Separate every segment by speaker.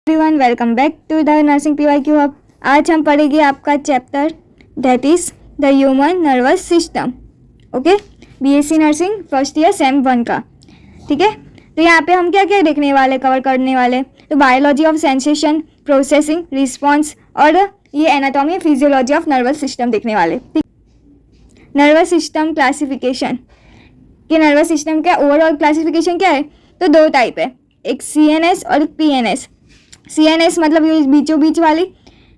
Speaker 1: Everyone, welcome back to the nursing PYQ hub. आज हम पढ़ेंगे आपका chapter that is the human nervous system. Okay, BSc nursing first year sem 1 का। ठीक है, तो यहाँ पे हम क्या क्या देखने वाले, कवर करने वाले, तो biology of sensation, processing, response और ये anatomy physiology of nervous system देखने वाले। नर्वस सिस्टम क्लासिफिकेशन कि नर्वस सिस्टम का ओवरऑल क्लासिफिकेशन क्या है, तो 2 टाइप है, एक CNS और एक PNS। CNS मतलब ये बीचों बीच वाली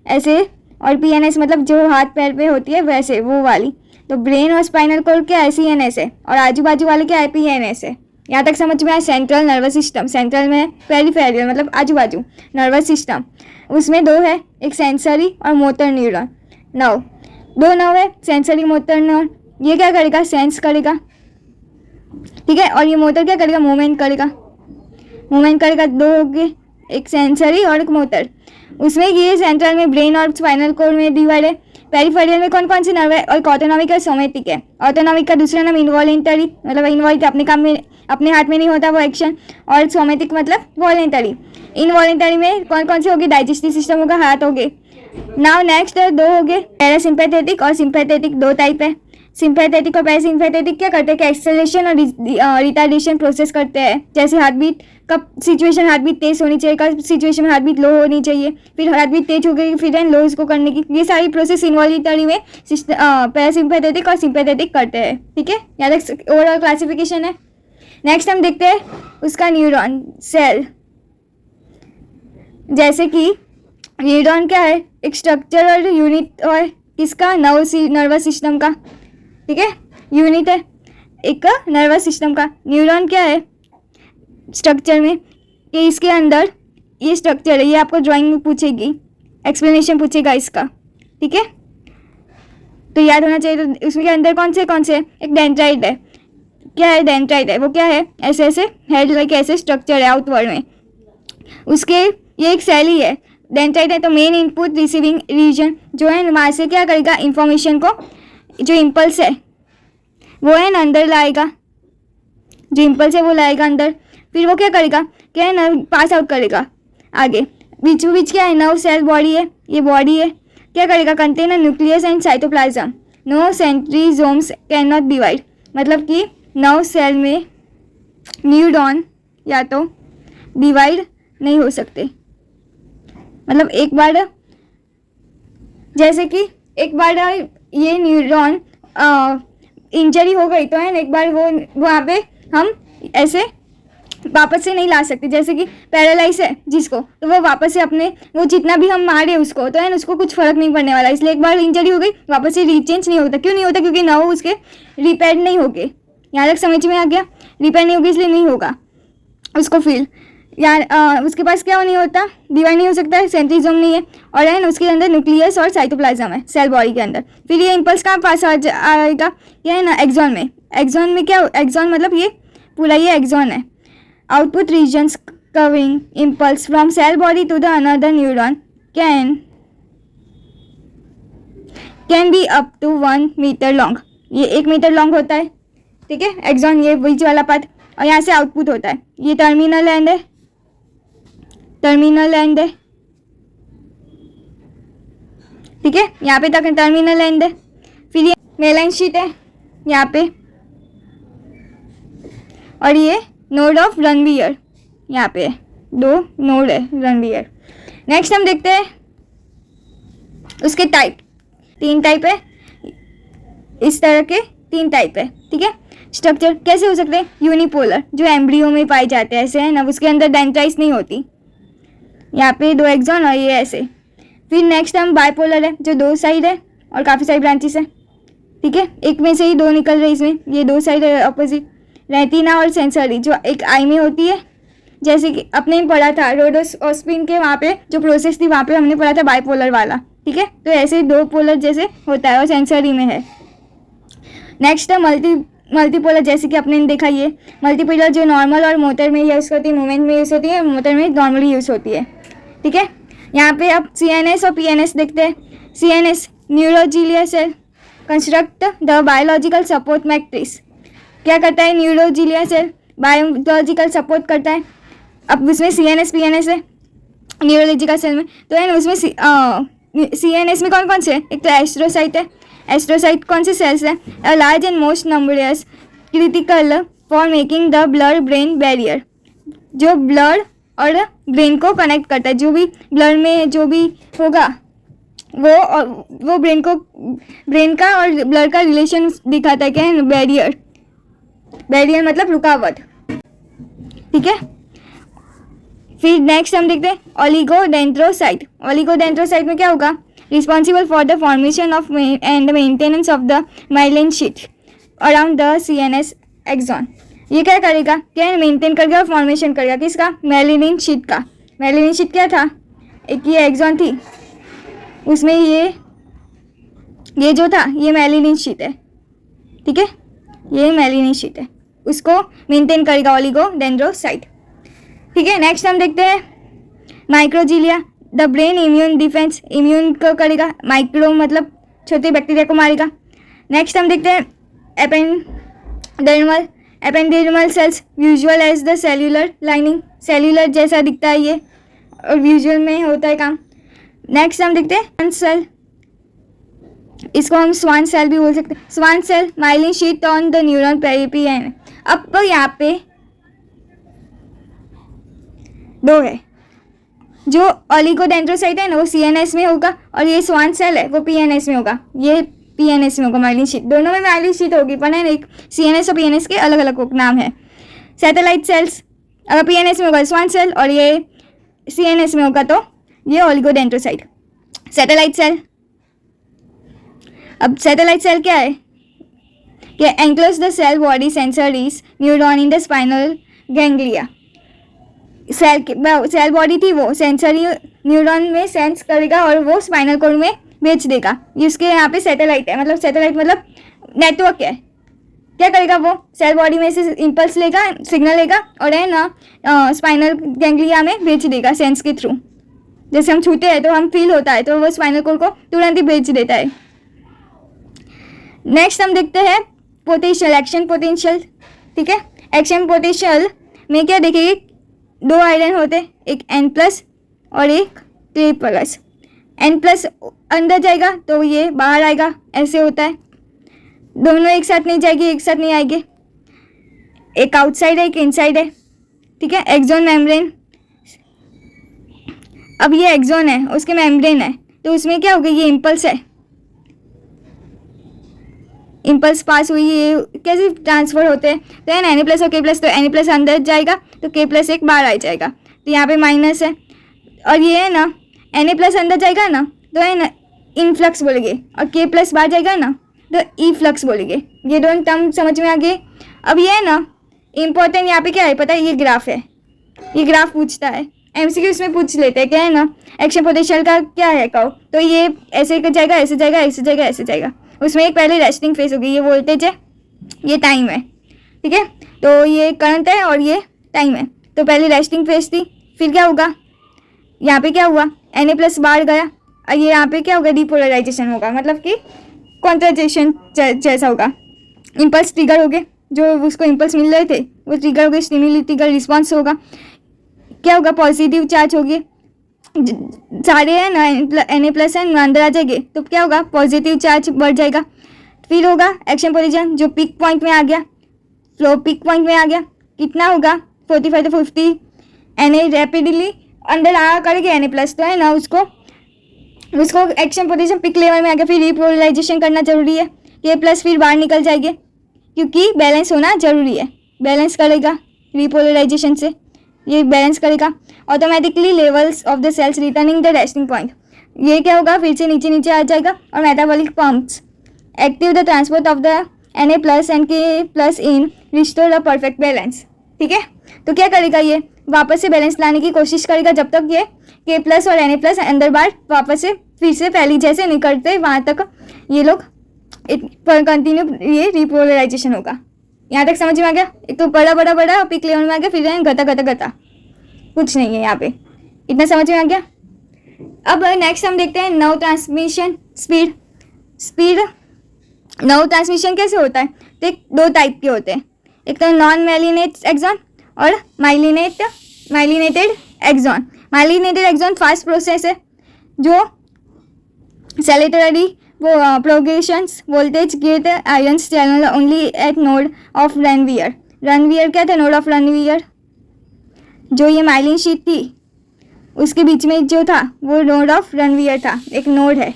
Speaker 1: ऐसे, और PNS मतलब जो हाथ पैर पे होती है वैसे, वो वाली। तो ब्रेन और स्पाइनल कोड क्या है, CNS है, और आजू बाजू वाले क्या है, PNS है। यहाँ तक समझ में आया। सेंट्रल नर्वस सिस्टम, सेंट्रल में पेरिफेरल मतलब आजू बाजू नर्वस सिस्टम, उसमें 2 है, एक सेंसरी और मोटर न्यूरॉन। 2 नर्व है, सेंसरी मोटर न्यूरॉन। ये क्या करेगा, सेंस करेगा, ठीक है, और ये मोटर क्या करेगा, मूवमेंट करेगा। 2 हो गए, एक सेंसरी और एक मोटर। उसमें ये सेंट्रल में ब्रेन और स्पाइनल कोड में डिवाइड है। पेरिफेरल में कौन कौन से नर्व है, और ऑटोनॉमिक और सोमेटिक है। ऑटोनॉमिक का दूसरा नाम इनवॉलेंटरी, मतलब इनवॉल्व अपने काम में, अपने हाथ में नहीं होता वो एक्शन, और सोमेटिक मतलब वॉलेंटरी। इनवॉलेंटरी में कौन कौन से हो गए, डाइजेस्टिव सिस्टम होगा, हाथ हो गए। नाउ नेक्स्ट 2 हो गए, पैरासिम्पैथेटिक और सिंपैथेटिक। 2 टाइप है, सिंपैथेटिक और पैरासिम्पैथेटिक क्या करते हैं कि एक्सेलरेशन और रिटार्डेशन प्रोसेस करते हैं। जैसे हार्ट बीट कब सिचुएशन, हार्ट बीट तेज होनी चाहिए, कब सिचुएशन में हार्ट बीट लो होनी चाहिए, फिर हार्ट बीट तेज हो गई फिर एंड लो इसको करने की, ये सारी प्रोसेस इन्वॉल्यूटरी में पैरासिम्पैथेटिक और सिंपैथेटिक करते हैं। ठीक है, यहाँ तक ओवरऑल क्लासिफिकेशन है। नेक्स्ट हम देखते हैं उसका न्यूरॉन सेल। जैसे कि न्यूरॉन क्या है, एक स्ट्रक्चर और यूनिट और किसका, नर्वस सिस्टम का। ठीक है, यूनिट है एक नर्वस सिस्टम का। न्यूरॉन क्या है स्ट्रक्चर में, कि इसके अंदर ये स्ट्रक्चर है, ये आपको ड्राइंग में पूछेगी, एक्सप्लेनेशन पूछेगा इसका। ठीक है, तो याद होना चाहिए। तो उसके अंदर कौन से एक डेंड्राइट है। क्या है डेंड्राइट है, वो क्या है, ऐसे हेड लाइक ऐसे स्ट्रक्चर है आउटवर्ड में उसके, ये एक सेल ही है। डेंड्राइट है तो मेन इनपुट रिसीविंग रीजन जो है, वहाँ से क्या करेगा, इंफॉर्मेशन को, जो इम्पल्स है वो है ना अंदर लाएगा, जो इम्पल्स है वो लाएगा अंदर, फिर वो क्या करेगा, क्या है नर्व पास आउट करेगा आगे। बीच क्या है, नर्व सेल बॉडी है, ये बॉडी है, क्या करेगा, contain nucleus and cytoplasm, no centrosomes can not divide. मतलब कि नर्व सेल में न्यूरॉन या तो डिवाइड नहीं हो सकते। मतलब एक बार, जैसे कि एक बार ये न्यूरॉन इंजरी हो गई तो है ना, एक बार वो वहाँ पे हम ऐसे वापस से नहीं ला सकते। जैसे कि पैरालाइज है जिसको, तो वो वापस से अपने, वो जितना भी हम मारे उसको तो है ना, उसको कुछ फर्क नहीं पड़ने वाला। इसलिए एक बार इंजरी हो गई वापस से रीचेंज नहीं होता। क्यों नहीं होता, क्योंकि नर्व उसके रिपेयर नहीं हो गए। यहाँ तक समझ में आ गया, रिपेयर नहीं होगी इसलिए नहीं होगा उसको फील। यार उसके पास क्या नहीं होता, डिवाइड नहीं हो सकता है, सेंट्रीजोम नहीं है, और है ना उसके अंदर न्यूक्लियस और साइटोप्लाज्म है सेल बॉडी के अंदर। फिर ये इम्पल्स कहाँ पास आएगा, क्या है ना, एक्सॉन में। एक्सॉन में क्या, एक्सॉन मतलब ये पूरा ये एक्सॉन है। Output regions covering impulse from cell body to the another neuron can be up to 1 metre long. ये 1 मीटर लॉन्ग होता है। ठीक है, एक्सॉन ये बीच वाला पार्ट, और यहाँ से आउटपुट होता है। ये टर्मिनल एंड है, ठीक है, यहाँ पे तक टर्मिनल एंड है। फिर ये मेलाइन शीट है यहाँ पे, और ये नोड ऑफ रनवियर यहाँ पे 2 नोड है रनवियर। नेक्स्ट हम देखते हैं उसके टाइप। 3 टाइप है, इस तरह के 3 टाइप है। ठीक है, स्ट्रक्चर कैसे हो सकते हैं, यूनिपोलर जो एम्ब्रियो में पाए जाते हैं ऐसे है ना, उसके अंदर डेंड्राइट्स नहीं होती, यहाँ पे 2 एक्सॉन और ये ऐसे। फिर नेक्स्ट हम बाइपोलर है, जो 2 साइड है और काफ़ी सारी ब्रांचेस है। ठीक है, एक में से ही 2 निकल रही, इसमें ये 2 साइड है अपोजिट। रेटिना और सेंसरी जो एक आई में होती है, जैसे कि अपने पढ़ा था रोडोस्पिन के, वहाँ पे जो प्रोसेस थी वहाँ पे हमने पढ़ा था बाइपोलर वाला। ठीक है, तो ऐसे 2 पोलर जैसे होता है और सेंसरी में है। नेक्स्ट है मल्टीपोलर, जैसे कि अपने ने देखा ये मल्टीपोलर जो नॉर्मल और मोटर में यूज़ होती है, मूवमेंट में यूज़ होती है, मोटर में नॉर्मली यूज़ होती है। ठीक है, यहाँ पे अब CNS और PNS देखते हैं। CNS neuroglia cell construct the biological support matrix. क्या करता है, न्यूरोजिलिया सेल बायोलॉजिकल सपोर्ट करता है। अब इसमें CNS PNS है, न्यूरोलॉजी का सेल में, तो है ना उसमें CNS में कौन कौन से है? एक तो एस्ट्रोसाइट है। एस्ट्रोसाइट कौन से सेल्स है? A large and most numbers critical for making the blood brain barrier, जो ब्लड और ब्रेन को कनेक्ट करता है। जो भी ब्लड में जो भी होगा वो ब्रेन का और ब्लड का रिलेशन दिखाता है। क्या है? बैरियर। बैरियर मतलब रुकावट, ठीक है। फिर नेक्स्ट हम देखते हैं ओलिगोडेंड्रोसाइट। ओलिगोडेंड्रोसाइट में क्या होगा? Responsible for the formation of and maintenance of the myelin sheet around the CNS axon. ये क्या करेगा? क्या मेंटेन करेगा और फॉर्मेशन करेगा? किसका? मेलानिन शीट का। मेलानिन शीट क्या था? एक ये एक्सॉन थी, उसमें ये जो था ये मेलानिन शीट है, ठीक है। ये मेलानिन शीट है, उसको मेंटेन करेगा ओलिगोडेंड्रोसाइट, ठीक है। नेक्स्ट हम देखते हैं microglia. The brain immune defence, immune को करेगा। माइक्रो मतलब छोटे बैक्टीरिया को मारेगा। नेक्स्ट हम देखते हैं ependymal cells usual as the cellular lining. Cellular जैसा दिखता है ये, और विजुअल में होता है काम। नेक्स्ट हम देखते हैं सेल, इसको हम स्वान सेल भी बोल सकते हैं। Schwann cell myelin sheet on the neuron periphery. अब तो यहाँ पे दो है, जो ओलिगोडेंड्रोसाइट है ना वो CNS में होगा, और ये स्वान सेल है वो PNS में होगा। ये PNS में होगा माइलिन शीट, दोनों में माइलिन शीट होगी, पर है एक CNS और PNS के अलग अलग नाम है। सैटेलाइट सेल्स, अगर PNS में होगा स्वान सेल और ये CNS में होगा तो ये ओलिगोडेंड्रोसाइट। सैटेलाइट सेल, अब सैटेलाइट सेल क्या है? ये enclose the cell body sensories neuron in the spinal ganglia. Cell body थी वो सेंसरी न्यूरॉन में सेंस करेगा और वो स्पाइनल कॉर्ड में भेज देगा। ये उसके यहाँ पे सैटेलाइट है, मतलब सैटेलाइट मतलब नेटवर्क है। क्या करेगा वो? सेल बॉडी में से इम्पल्स लेगा, सिग्नल लेगा, और है ना स्पाइनल गैंग्लिया में भेज देगा सेंस के थ्रू। जैसे हम छूते हैं तो हम फील होता है, तो वो स्पाइनल कॉर्ड को तुरंत ही भेज देता है। नेक्स्ट हम देखते हैं पोटेंशियल, एक्शन पोटेंशियल, ठीक है। एक्शन पोटेंशियल में क्या देखेंगे? दो आयरन होते हैं, एक N+ और एक K+। N+ अंदर जाएगा तो ये बाहर आएगा, ऐसे होता है। दोनों एक साथ नहीं जाएगी, एक साथ नहीं आएंगे, एक आउटसाइड है एक इनसाइड है, ठीक है। एक्सॉन मेम्ब्रेन, अब ये एक्सॉन है उसके मेम्ब्रेन है, तो उसमें क्या होगा? ये इम्पल्स है, इम्पल्स पास हुई, ये कैसे ट्रांसफर होते हैं? तो है ना Na+ और K+, तो Na+ अंदर जाएगा तो K+ एक बाहर आ जाएगा, तो यहाँ पे माइनस है। और ये है ना Na+ अंदर जाएगा ना तो है ना इनफ्लक्स बोलेंगे, और K+ बाहर जाएगा ना तो ई-फ्लक्स बोलेंगे। ये दोनों टर्म समझ में आ गए। अब ये है ना इम्पोर्टेंट यहाँ पे क्या है पता है? ये ग्राफ है, ये ग्राफ पूछता है, MCQ इसमें पूछ लेते हैं। क्या है ना एक्शन पोटेंशियल का क्या है कहो, तो ये ऐसे जाएगा, ऐसे जाएगा, ऐसे जाएगा, ऐसे जाएगा। उसमें एक पहले रेस्टिंग फेस होगी, ये वोल्टेज है, ये टाइम है, ठीक है। तो ये करंट है और ये टाइम है। तो पहले रेस्टिंग फेस थी, फिर क्या होगा? यहाँ पे क्या हुआ? Na+ बाहर गया, और ये यहाँ पे क्या होगा? डिपोलराइजेशन होगा, मतलब कि कॉन्ट्राजेक्शन जैसा होगा। इम्पल्स ट्रिगर हो गए, जो उसको इम्पल्स मिल रहे थे वो ट्रिगर हो गए, स्टिमुली ट्रिगर रिस्पॉन्स होगा। क्या होगा? पॉजिटिव चार्ज होगी, सारे है ना Na+ है ना अंदर आ जाएंगे, तो क्या होगा? पॉजिटिव चार्ज बढ़ जाएगा। फिर होगा एक्शन पोटेंशियल, जो पिक पॉइंट में आ गया, फ्लो पिक पॉइंट में आ गया, कितना होगा? 45 to 50 Na रैपिडली अंदर आ करके Na+, तो है ना उसको एक्शन पोटेंशियल पिक लेवल में आ गया। फिर रिपोलराइजेशन करना जरूरी है, K+ फिर बाहर निकल जाएंगे, क्योंकि बैलेंस होना जरूरी है। बैलेंस करेगा रिपोलराइजेशन से, ये बैलेंस करेगा automatically levels of the cells returning the resting point. ये क्या होगा? फिर से नीचे नीचे आ जाएगा। और metabolic pumps active the transport of the Na+ and K+ in restore the perfect balance, ठीक है। तो क्या करेगा? ये वापस से बैलेंस लाने की कोशिश करेगा, जब तक ये K+ और Na+ अंदर बाहर वापस से फिर से पहली जैसे निकलते वहाँ तक ये लोग कंटिन्यू ये रिपोलराइजेशन होगा। यहाँ तक समझ में आ गया? एक तो बड़ा पिक लेवल में आ गया, फिर गता कुछ नहीं है यहाँ पे, इतना समझ में आ गया। अब नेक्स्ट हम देखते हैं nerve transmission speed. Nerve transmission कैसे होता है? तो एक दो टाइप के होते हैं, एक तो नॉन माइलिनेट एक्सॉन और myelinated axon. Myelinated axon fast process है जो सेलेटरी वो progressions voltage give ion channel only at node of Ranvier. Ranvier क्या था? Node of Ranvier. जो ये माइलिन शीट थी उसके बीच में जो था वो नोड ऑफ रनवियर था, एक नोड है,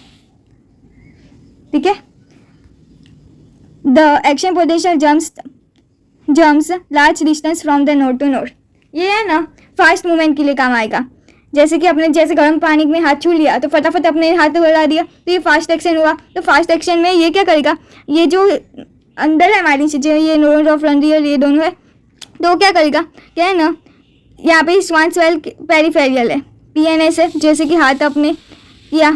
Speaker 1: ठीक है। The action potential jumps large distance from the node to node. ये है ना फास्ट मूवमेंट के लिए काम आएगा। जैसे कि अपने जैसे गर्म पानी में हाथ छू लिया तो फटाफट अपने हाथ बढ़ा दिया तो ये फास्ट एक्शन हुआ। तो फास्ट एक्शन में ये क्या करेगा, ये जो अंदर है माइलिन शीट, जो ये नोड ऑफ रनवियर ये दोनों है, तो क्या करेगा, क्या है ना, यहाँ पे स्वानस्वेल पेरिफेरियल है, पीएनएस है, जैसे कि हाथ अपने किया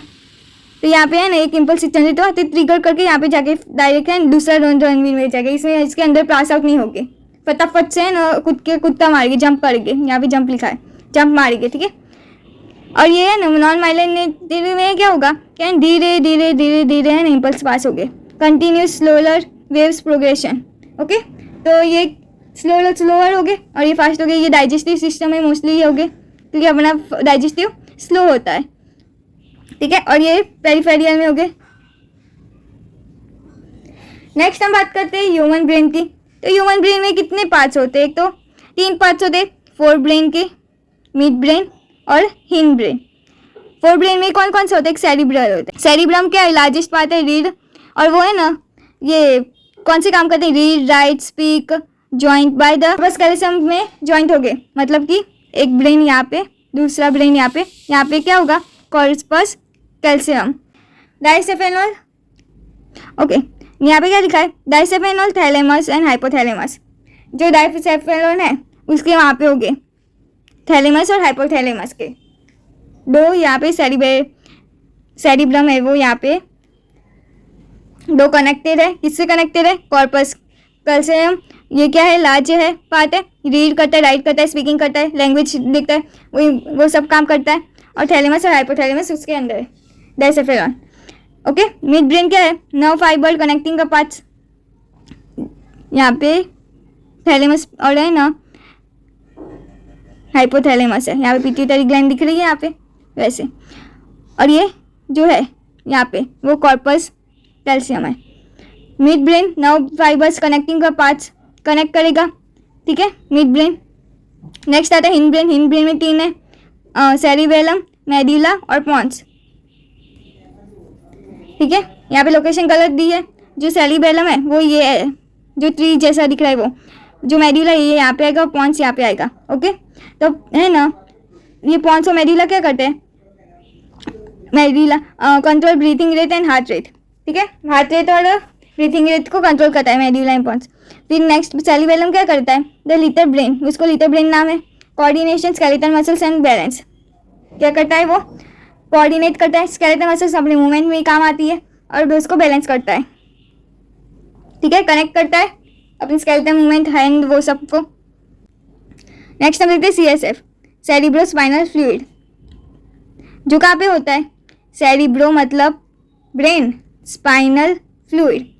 Speaker 1: तो यहाँ पे है ना एक इम्पल्स जनरेट हुआ तो ट्रिगर करके यहाँ पे जाके डायरेक्ट है दूसरा रनवीर में जाएगा। इसमें इसके अंदर पास आउट नहीं होगे, फटाफट से ना कुत्ता मारेंगे, जंप करेंगे, यहाँ पे जंप लिखा है, जंप मारेंगे, ठीक है। और ये है ना नॉन माइलिनेटेड में क्या होगा, क्या धीरे धीरे धीरे धीरे है ना इम्पल्स पास हो गए, continuous slower waves progression, okay. तो ये स्लोअर हो गए और ये फास्ट हो गए। ये डाइजेस्टिव सिस्टम में मोस्टली ये हो गए क्योंकि अपना डाइजेस्टिव स्लो होता है, ठीक है। और ये पेरिफेरियल में हो गए। नेक्स्ट हम बात करते हैं ह्यूमन ब्रेन की। तो ह्यूमन ब्रेन में कितने पार्ट्स होते हैं? एक तो 3 पार्ट्स होते हैं, फोर ब्रेन के, मिड ब्रेन और हिंड ब्रेन। फोर ब्रेन में कौन कौन से होते हैं? सेरिब्रल होते हैं। सेरिब्रम क्या है? लार्जेस्ट पार्ट है, रीड, और वो है ना ये कौन से काम करते हैं? Read, right, speak, joint by the bus calcium में जॉइंट हो गए, मतलब कि एक ब्रेन यहाँ पे, दूसरा ब्रेन यहाँ पे क्या होगा? Corpus calcium. डाइसेफेनॉल, ओके, यहाँ पे क्या लिखा है? डाइसेफेनॉल, थैलेमस एंड हाइपोथैलेमस। जो डाइसेफेनॉल है उसके वहाँ पे हो गए थैलेमस और हाइपोथैलेमस के दो, यहाँ पे सेरिब्रम है वो यहाँ पे दो कनेक्टेड है। किससे कनेक्टेड है? Corpus calcium. ये क्या है? लार्ज है पार्ट है, रीड करता है, राइट करता है, स्पीकिंग करता है, लैंग्वेज देखता है, वो सब काम करता है। और थैलेमस और हाइपोथैलेमस उसके अंदर है, डाइसेफेनॉल, ओके। मिड ब्रेन क्या है? नर्व फाइबर कनेक्टिंग का पार्ट्स, यहाँ पे थैलेमस और है ना हाइपोथैलेमस है, यहाँ पे पिट्यूटरी ग्लैंड दिख रही है यहाँ पे वैसे। और ये जो है यहाँ पे वो कॉर्पस कैल्शियम है। Mid brain nerve fibres connecting का पार्ट्स कनेक्ट करेगा, ठीक है, मिड ब्रेन। नेक्स्ट आता है हिंड ब्रेन। हिंड ब्रेन में 3 है, सेरिबेलम, मेडुला और पॉन्स, ठीक है। यहाँ पे लोकेशन गलत दी है। जो सेरिबेलम है वो ये है, जो ट्री जैसा दिख रहा है वो। जो मेडुला ये यहाँ पे आएगा और पॉन्स यहाँ पे आएगा, ओके। तो है ना ये पॉन्स और मेडुला क्या करते हैं? Medulla control breathing rate and heart rate, ठीक है, हार्ट रेट और ब्रीथिंग रेट को कंट्रोल करता है मेडुला एंड पॉन्स। फिर नेक्स्ट सेरिबेलम क्या करता है? द लिटर ब्रेन, उसको लिटर ब्रेन नाम है। Coordination, skeletal muscles and balance, क्या करता है वो? कोऑर्डिनेट करता है, स्केलेटल मसल्स अपने मूवमेंट में ही काम आती है और उसको बैलेंस करता है, ठीक है, कनेक्ट करता है अपनी स्केलेटल मूवमेंट, हैंड, वो सबको। नेक्स्ट हम देखते हैं सीएसएफ, सेरिब्रो स्पाइनल फ्लूइड, जो कहाँ पे होता है? सेरिब्रो मतलब ब्रेन, स्पाइनल फ्लूइड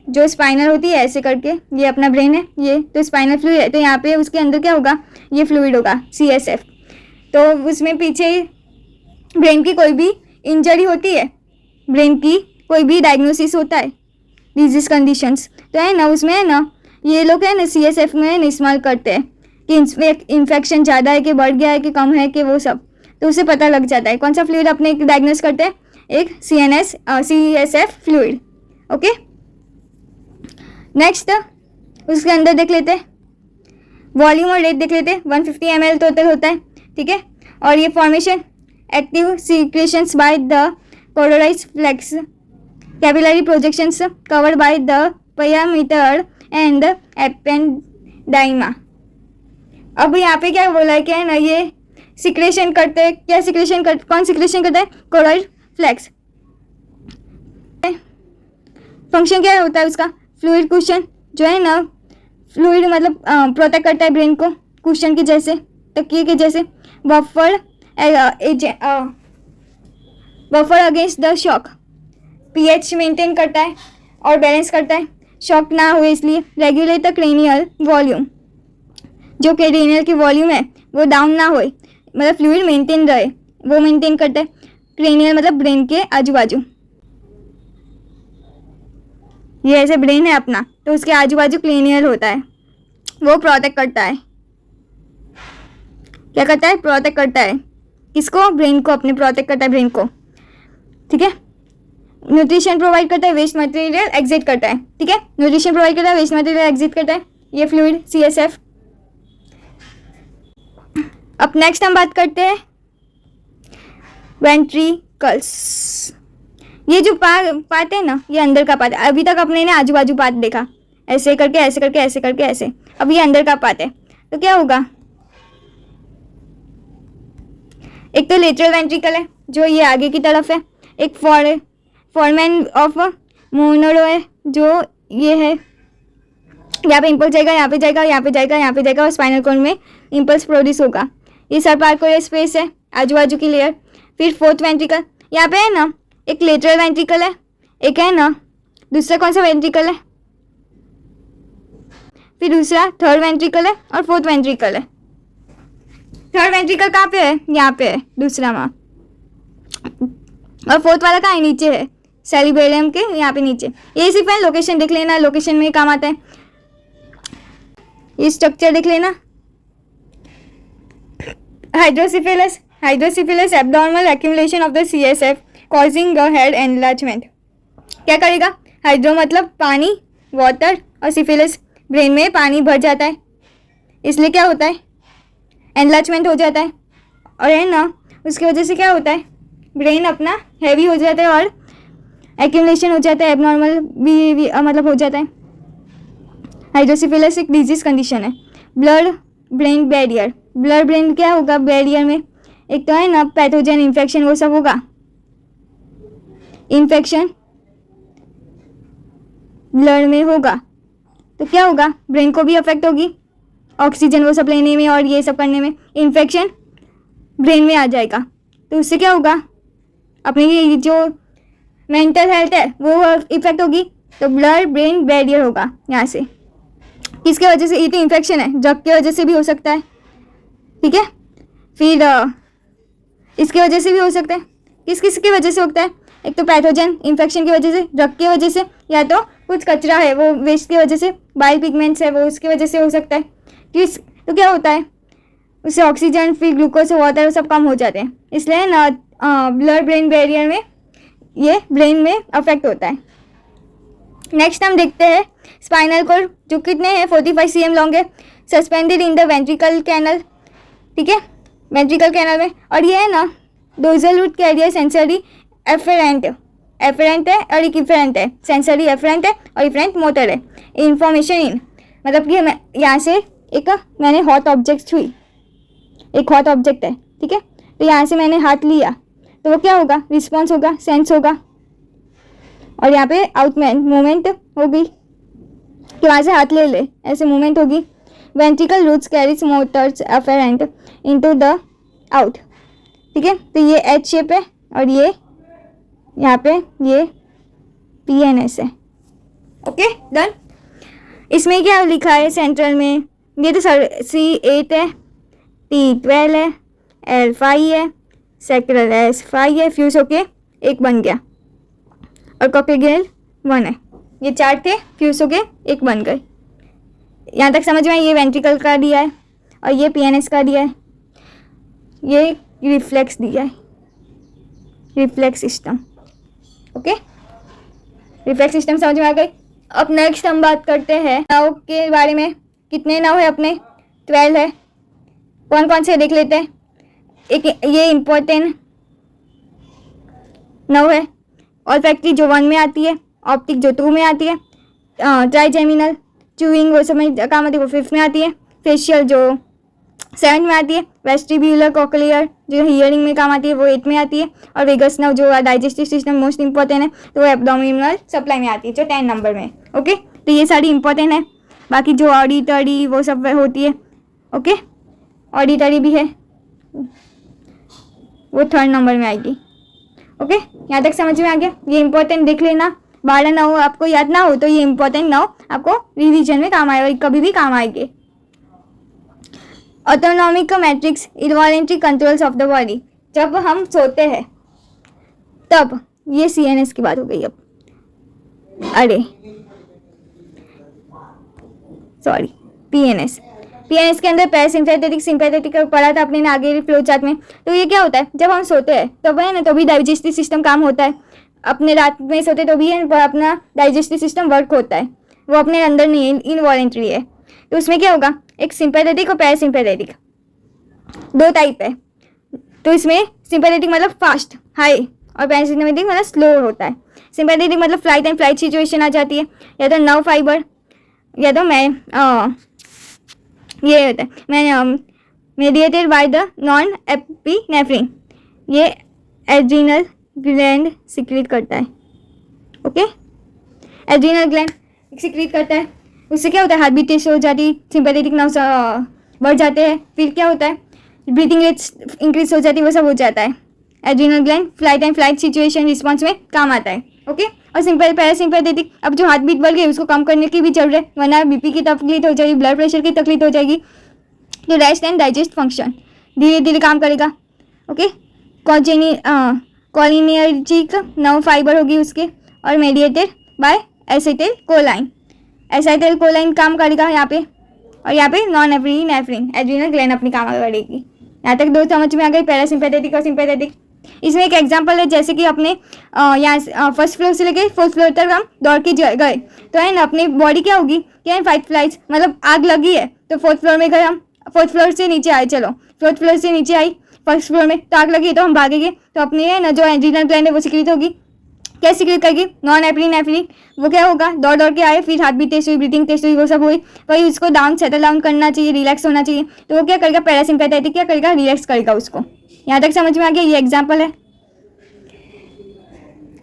Speaker 1: जो स्पाइनल होती है ऐसे करके, ये अपना ब्रेन है, ये तो स्पाइनल फ्लूइड है, तो यहाँ पे उसके अंदर क्या होगा? ये फ्लूइड होगा, सीएसएफ। तो उसमें पीछे ब्रेन की कोई भी इंजरी होती है, ब्रेन की कोई भी डायग्नोसिस होता है, डिजीज कंडीशंस, तो है ना उसमें है ना ये लोग है ना सीएसएफ में है ना इस्तेमाल करते हैं कि इन्फेक्शन ज़्यादा है कि बढ़ गया है कि कम है कि वो सब, तो उसे पता लग जाता है। कौन सा फ्लूइड अपने डायग्नोस करते हैं? एक सीएसएफ फ्लूइड, ओके। नेक्स्ट उसके अंदर देख लेते हैं, वॉल्यूम और रेट देख लेते हैं। 150 ml टोटल होता है, ठीक है। और ये formation active secretions by the choroid plexus, capillary projections covered by the parameter and ependyma. अब यहाँ पे क्या बोला है, क्या है ना ये सिक्रेशन करते हैं, क्या सिक्रेशन कर, कौन सिक्रेशन करता है? Choroid flex. फंक्शन क्या होता है उसका? फ्लूइड कुशन, जो है ना फ्लूइड मतलब प्रोटेक्ट करता है ब्रेन को, कुशन के जैसे, तकिए के जैसे। Buffer against the shock, pH maintain करता है और बैलेंस करता है, शॉक ना हो इसलिए। रेगुलेट द क्रेनियल वॉल्यूम, जो क्रेनियल की वॉल्यूम है वो डाउन ना हो, मतलब फ्लूइड मेंटेन रहे, वो मेंटेन करता है। क्रेनियल मतलब ब्रेन के आजू बाजू, ये ऐसे ब्रेन है अपना, तो उसके आजू बाजू क्रेनियल होता है, वो प्रोटेक्ट करता है। क्या करता है? प्रोटेक्ट करता है। किसको? ब्रेन को, अपने प्रोटेक्ट करता है ब्रेन को, ठीक है। न्यूट्रिशन प्रोवाइड करता है, वेस्ट मटेरियल एग्जिट करता है, ठीक है। न्यूट्रिशन प्रोवाइड करता है, वेस्ट मटेरियल एग्जिट करता है, ये फ्लूइड CSF। अब नेक्स्ट हम बात करते हैं वेंट्रिकल्स। ये जो पार्ट है ना, ये अंदर का पार्ट है। अभी तक अपने ने आजू बाजू पार्ट देखा, ऐसे करके ऐसे करके ऐसे करके ऐसे। अब ये अंदर का पार्ट है, तो क्या होगा? एक तो लेटरल वेंट्रिकल है जो ये आगे की तरफ है, एक फॉरमेन ऑफ मोनरो है जो ये है, यहाँ पे इम्पल्स जाएगा, यहाँ पे जाएगा, यहाँ पे जाएगा, यहाँ पे जाएगा और स्पाइनल कॉर्ड में इम्पल्स प्रोड्यूस होगा। ये सबआर्टिकुलर स्पेस है, आजू बाजू की लेयर। फिर फोर्थ वेंट्रिकल, यहाँ पे है ना एक लेटरल वेंट्रिकल है, एक है ना दूसरा कौन सा वेंट्रिकल है, फिर दूसरा थर्ड वेंट्रिकल है और फोर्थ वेंट्रिकल है। थर्ड वेंट्रिकल कहाँ पे है? यहाँ पे है, दूसरा में। और फोर्थ वाला कहाँ है? नीचे है, सेरिबेलियम के यहाँ पे नीचे। ये सिर्फ है, लोकेशन देख लेना, लोकेशन में काम आता है। ये स्ट्रक्चर देख लेना। Hydrocephalus, hydrocephalus abnormal accumulation of the CSF causing a head enlargement. क्या करेगा? हाइड्रो मतलब पानी, वाटर, और सिफिलिस ब्रेन में पानी भर जाता है, इसलिए क्या होता है? एनलार्जमेंट हो जाता है। और है ना उसकी वजह से क्या होता है? ब्रेन अपना हैवी हो जाता है और एक्यूमुलेशन हो जाता है, एबनॉर्मल भी मतलब हो जाता है। हाइड्रोसिफिलस एक डिजीज कंडीशन है। Blood brain barrier, blood brain क्या होगा? बैरियर में एक तो है ना पैथोजन इन्फेक्शन, वो सब होगा। इन्फेक्शन ब्लड में होगा तो क्या होगा? ब्रेन को भी अफेक्ट होगी, ऑक्सीजन वो सब लेने में और ये सब करने में। इन्फेक्शन ब्रेन में आ जाएगा तो उससे क्या होगा? अपनी जो मेंटल हेल्थ है वो इफेक्ट होगी। तो ब्लड ब्रेन बैरियर होगा यहाँ से। किसके वजह से? ये तो इन्फेक्शन है, ड्रग की वजह से भी हो सकता है, ठीक है। फिर इसकी वजह से भी हो सकता है। किस किस की वजह से होता है? एक तो पैथोजन इन्फेक्शन की वजह से, ड्रग की वजह से, या तो कुछ कचरा है वो वेस्ट की वजह से, बाइल पिगमेंट्स है वो उसकी वजह से हो सकता है। किस तो क्या होता है? उससे ऑक्सीजन, फिर ग्लूकोज, वाटर वो सब कम हो जाते हैं, इसलिए ना ब्लड ब्रेन बैरियर में ये ब्रेन में अफेक्ट होता है। नेक्स्ट हम देखते हैं स्पाइनल कॉर्ड, जो कितने हैं? 45 cm लॉन्ग है, suspended in the ventricle canal, ठीक है, वेंट्रिकल कैनल में। और ये है ना dorsal root carrier sensory afferent है और एक इफरेंट है। सेंसरी एफरेंट है और इफरेंट मोटर है। इंफॉर्मेशन इन मतलब कि यहाँ से एक मैंने हॉट ऑब्जेक्ट छुई, एक हॉट ऑब्जेक्ट है, ठीक है, तो यहाँ से मैंने हाथ लिया तो वो क्या होगा? रिस्पॉन्स होगा, सेंस होगा। और यहाँ पे आउटमेंट मूवमेंट होगी कि वहाँ से हाथ ले ले, ऐसे मूवमेंट होगी। Ventricle roots carries motors afferent into the out, ठीक है, तो ये एच शेप है और ये यहाँ पे ये PNS है। Okay done. इसमें क्या लिखा है सेंट्रल में? ये तो C8 है, T12 है, L5 है, सैक्रल S5 है, फ्यूज होके एक बन गया और कॉक्लियल 1 है। ये 4 थे, फ्यूज होके एक बन गए। यहाँ तक समझ में? ये वेंट्रिकल का दिया है और ये PNS का दिया है, ये रिफ्लेक्स दिया है, reflex system. Okay, reflex system समझ में आ गई। अब नेक्स्ट हम बात करते हैं नर्व के बारे में। कितने नर्व है अपने? 12 है। कौन कौन से देख लेते हैं। एक ये इम्पोर्टेंट नर्व है, ऑल्फैक्टरी जो 1 में आती है, ऑप्टिक जो 2 में आती है, ट्राइजेमिनल च्यूइंग वो समय काम आती है वो 5th में आती है, फेशियल जो 7th में आती है, वेस्टिब्यूलर कॉक्लियर जो हियरिंग में काम आती है वो 8th में आती है, और वेगस नर्व जो डाइजेस्टिव सिस्टम मोस्ट इंपॉर्टेंट है तो वो एब्डोमिनल सप्लाई में आती है जो 10 नंबर में। ओके, तो ये सारी इंपॉर्टेंट है। बाकी जो ऑडिटरी वो सब होती है, ओके, ऑडिटरी भी है वो 3rd नंबर में आएगी। ओके, यहाँ तक समझ में आ गया। ये इंपॉर्टेंट देख लेना, 12 नर्व आपको याद ना हो तो ये इंपॉर्टेंट नर्व आपको रिवीजन में काम आएगा, कभी भी काम आएंगे। Autonomic matrix involuntary controls of the body, जब हम सोते हैं तब, ये CNS की बात हो गई अब, अरे सॉरी, PNS के अंदर पैरासिम्पैथेटिक सिंपैथेटिक पढ़ा था अपने आगे फ्लो चार्ट में। तो ये क्या होता है, जब हम सोते हैं तब है ना, तो भी डाइजेस्टिव सिस्टम काम होता है, अपने रात में सोते तो भी है अपना डाइजेस्टिव सिस्टम वर्क होता है, वो अपने अंदर नहीं है, इनवॉलेंट्री है। तो उसमें क्या होगा, एक सिंपैथेटिक और पैरासिम्पैथेटिक दो टाइप है। तो इसमें सिंपैथेटिक मतलब फास्ट हाई और पैरासिम्पैथेटिक मतलब स्लो होता है। सिंपैथेटिक मतलब फ्लाइट एंड फ्लाइट सिचुएशन आ जाती है, या तो नर्व फाइबर, या तो ये होता है mediated by the non epinephrine, ये एड्रिनल ग्लैंड सिक्रीट करता है। ओके, एड्रिनल ग्लैंड सिक्रीट करता है, उससे क्या होता है, हार्ट बीट तेज हो जाती है, सिंपैथेटिक नर्व्स बढ़ जाते हैं, फिर क्या होता है, ब्रीथिंग रेट इंक्रीज हो जाती है, वो सब हो जाता है। Adrenal gland flight and flight situation response में काम आता है। ओके, और पैरासिम्पैथेटिक, अब जो हार्ट बीट बढ़ गई उसको कम करने की भी जरूरत है, वरना BP की तकलीफ हो जाएगी, ब्लड प्रेशर की तकलीफ हो जाएगी। तो रेस्ट एंड डाइजेस्ट फंक्शन धीरे धीरे काम करेगा। ओके, कोलिनर्जिक नर्व फाइबर होगी उसके, और मेडिएटेड बाय एसिटाइल कोलाइन काम करेगा यहाँ पे, और यहाँ पे नॉन एपिनेफ्रिन एड्रिनल ग्लैंड अपनी काम करेगी। यहाँ तक दो समझ में आ गई, पैरासिम्पैथेटिक और सिंपैथेटिक। इसमें एक एग्जांपल है, जैसे कि अपने यहाँ फर्स्ट फ्लोर से लेके फोर्थ फ्लोर तक हम दौड़ के गए, तो है ना अपनी बॉडी क्या होगी, क्या है, फाइट फ्लाइट्स, मतलब आग लगी है तो फोर्थ फ्लोर में गए, हम फोर्थ फ्लोर से नीचे आए, चलो फोर्थ फ्लोर से नीचे आई, फर्स्ट फ्लोर में तो आग लगी है तो हम भागेंगे, तो अपनी है ना जो एड्रिनल ग्लैंड है वो सिक्रीट होगी, क्या सिक्रीट करेगी, नॉन एपिनेफ्रिन। वो क्या होगा, दौड़ दौड़ के आए, फिर हार्ट बीट टेस्ट हुई, ब्रीथिंग टेस्ट हुई, वो सब हुई, वही उसको सेटल डाउन करना चाहिए, रिलैक्स होना चाहिए, तो वो क्या करेगा, पैरासिम्पैथेटिक क्या करेगा, रिलैक्स करेगा उसको। यहाँ तक समझ में आ गया, ये एग्जाम्पल है।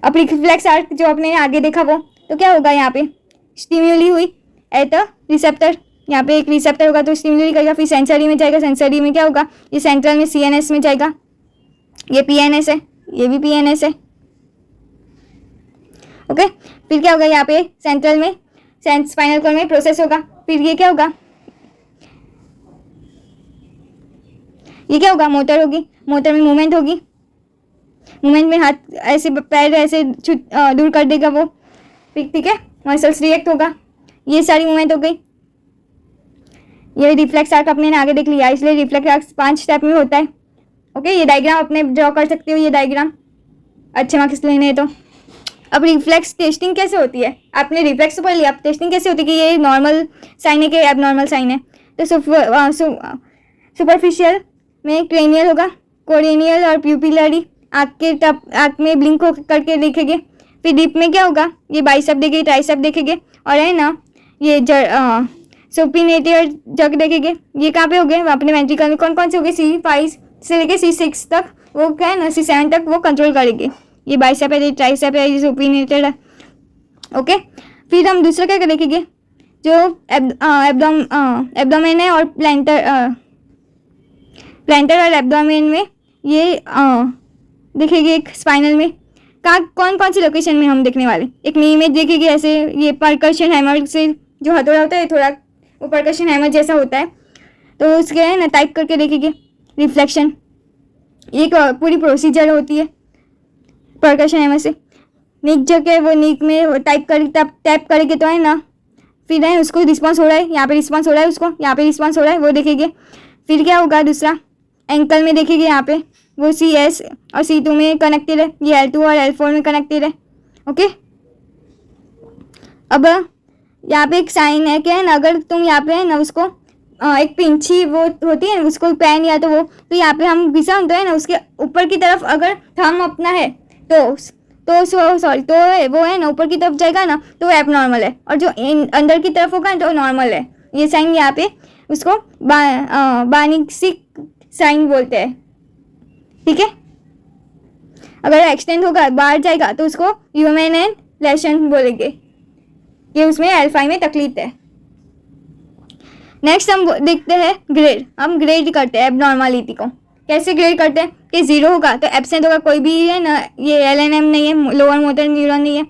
Speaker 1: अब रिफ्लेक्स आर्क जो अपने आगे देखा वो, तो क्या होगा, यहाँ पे स्टिम्युली हुई एट रिसेप्टर, यहाँ पे एक रिसेप्टर होगा तो स्टिम्युली करेगा, फिर सेंसरी में जाएगा, सेंसरी में क्या होगा, ये सेंट्रल में CNS में जाएगा, ये PNS है, ये भी PNS है। ओके, फिर क्या होगा, यहाँ पे सेंट्रल में स्पाइनल कॉर्ड में प्रोसेस होगा, फिर ये क्या होगा, ये क्या होगा, मोटर होगी, मोटर में मूवमेंट होगी, मूवमेंट में हाथ ऐसे पैर ऐसे दूर कर देगा वो, ठीक है, मसल्स रिएक्ट होगा, ये सारी मूवमेंट हो गई। ये रिफ्लेक्स आर्क अपने ने आगे देख लिया, इसलिए रिफ्लेक्स आर्क 5 स्टेप में होता है। ओके, ये डायग्राम अपने ड्रॉ कर सकते हो, ये डायग्राम अच्छे मार्क्स लेने हैं तो। अब रिफ्लेक्स टेस्टिंग कैसे होती है, आपने रिफ्लेक्स तो पढ़ लिया, अब टेस्टिंग कैसे होती है कि ये नॉर्मल साइन है कि एबनॉर्मल साइन है। तो सुपरफिशियल में क्रेनियल होगा, कोरेनियल और प्यूपिलरी, आँख में ब्लिंक करके देखेंगे। फिर डीप में क्या होगा, ये बाइसेप देखेंगे, ट्राइसेप देखेंगे, और है ना ये सुपिनेटियर जग देखेंगे। ये कहाँ पे हो गए, अपने वेंट्रिकल में कौन कौन से हो गए, C5 से लेके C6 तक, वो क्या है ना C7 तक वो कंट्रोल करेंगे। ये बाइसेप है, ये ट्राइसेप है, ये सुपिनेटियर है। ओके, फिर हम दूसरा क्या देखेंगे, जो एब्डोमेन है, और प्लांटर और एब्डोमेन में ये देखेंगे। एक स्पाइनल में कौन कौन सी लोकेशन में हम देखने वाले, एक नी में देखेंगे ऐसे, ये परकशन हैमर से जो हथौड़ा होता है थोड़ा वो परकशन हैमर जैसा होता है, तो उसके है ना टाइप करके देखेंगे रिफ्लेक्शन, एक पूरी प्रोसीजर होती है परकशन हैमर से। नीक जगह वो नीक में टाइप करेंगे तो है ना, फिर है उसको रिस्पॉन्स हो रहा है, यहाँ पे रिस्पॉन्स हो रहा है, उसको यहाँ पे रिस्पॉन्स हो रहा है, वो देखेंगे। फिर क्या होगा, दूसरा एंकल में देखेंगे, यहाँ पे वो CS और C2 में कनेक्टेड है, ये L2 और L4 में कनेक्टेड है। ओके, अब यहाँ पे एक साइन है, क्या है ना, अगर तुम यहाँ पे है ना उसको एक पिंची वो होती है उसको पेन या तो वो, तो यहाँ पे हम घिसा तो है ना उसके ऊपर की तरफ अगर थंब अपना है तो सॉरी तो वो है ना ऊपर की तरफ जाएगा ना तो एबनॉर्मल है, और जो अंदर की तरफ होगा तो नॉर्मल है। ये साइन यहाँ पे उसको बानिक्सिक साइन बोलते हैं। ठीक है, अगर एक्सटेंड होगा बाहर जाएगा तो उसको ह्यूमन एंड लेशन बोलेंगे, ये उसमें अल्फा में तकलीफ है। नेक्स्ट हम देखते हैं ग्रेड, हम ग्रेड करते हैं एबनॉर्मलिटी को। कैसे ग्रेड करते हैं कि 0 होगा तो एब्सेंट होगा, कोई भी है ना, ये LNM नहीं है, लोअर मोटर न्यूरॉन नहीं है,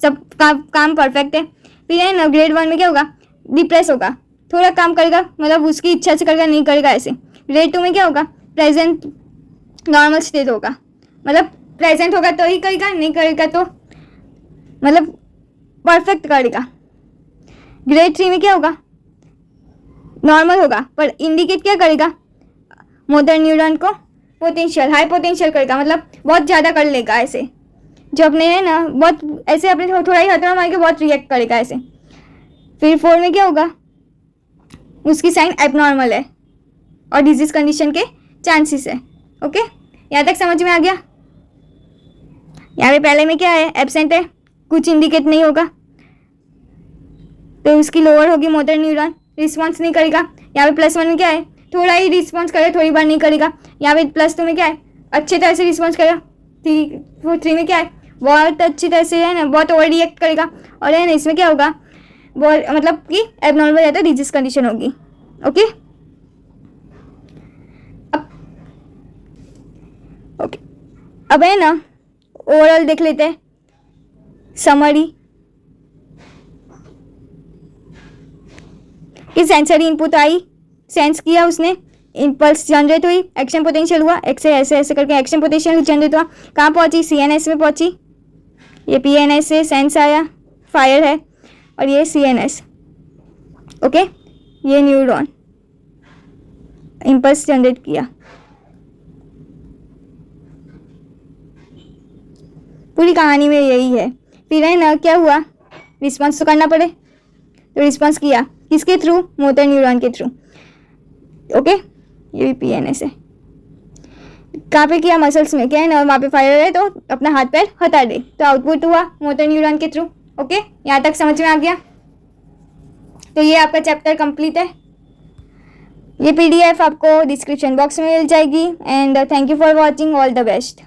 Speaker 1: सब काम परफेक्ट है। फिर है ना ग्रेड 1 में क्या होगा, डिप्रेस होगा, थोड़ा काम करेगा, मतलब उसकी इच्छा से करेगा, नहीं करेगा ऐसे। ग्रेड 2 में क्या होगा, प्रेजेंट नॉर्मल स्टेट होगा, मतलब प्रेजेंट होगा तो ही करेगा, नहीं करेगा तो मतलब परफेक्ट करेगा। ग्रेड 3 में क्या होगा, नॉर्मल होगा पर इंडिकेट क्या करेगा, मोटर न्यूरॉन को पोटेंशियल, हाई पोटेंशियल करेगा, मतलब बहुत ज़्यादा कर लेगा ऐसे, जो अपने है ना बहुत ऐसे अपने थोड़ा ही हथौड़ा मार के बहुत रिएक्ट करेगा ऐसे। फिर 4 में क्या होगा, उसकी साइन एबनॉर्मल है और डिजीज कंडीशन के चांसेस है। ओके, यहाँ तक समझ में आ गया। यहाँ पे पहले में क्या है, एब्सेंट है, कुछ इंडिकेट नहीं होगा, तो उसकी लोअर होगी मोटर न्यूरॉन, रिस्पॉन्स नहीं करेगा। यहाँ पे +1 में क्या है, थोड़ा ही रिस्पॉन्स करेगा, थोड़ी बार नहीं करेगा। यहाँ पे +2 में क्या है, अच्छे तरह से रिस्पॉन्स करेगा। 3 में क्या है, बहुत अच्छी तरह से है ना, बहुत ओवर रिएक्ट करेगा। और है ना इसमें क्या होगा, बहुत मतलब कि एबनॉर्मल है तो डिजीज कंडीशन होगी। ओके ओके, अब है ना ओवरऑल देख लेते हैं समरी कि सेंसरी इनपुट आई, सेंस किया उसने, इम्पल्स जनरेट हुई, एक्शन पोटेंशियल हुआ, ऐसे ऐसे ऐसे करके एक्शन पोटेंशियल जनरेट हुआ, कहाँ पहुंची, CNS में पहुंची, ये PNS से सेंस आया, फायर है, और ये CNS। ओके, ये न्यूरॉन इम्पल्स जनरेट किया। पूरी कहानी में यही है। फिर है ना क्या हुआ, रिस्पॉन्स तो करना पड़े, तो रिस्पॉन्स किया किसके थ्रू, मोटर न्यूरॉन के थ्रू। ओके, ये भी PNS है। कहाँ पे किया, मसल्स में, क्या है ना वहाँ पे फायर है तो अपना हाथ पैर हटा दे, तो आउटपुट हुआ मोटर न्यूरॉन के थ्रू। ओके, यहाँ तक समझ में आ गया। तो ये आपका चैप्टर कंप्लीट है। ये PDF आपको डिस्क्रिप्शन बॉक्स में मिल जाएगी। And thank you for watching, all the best.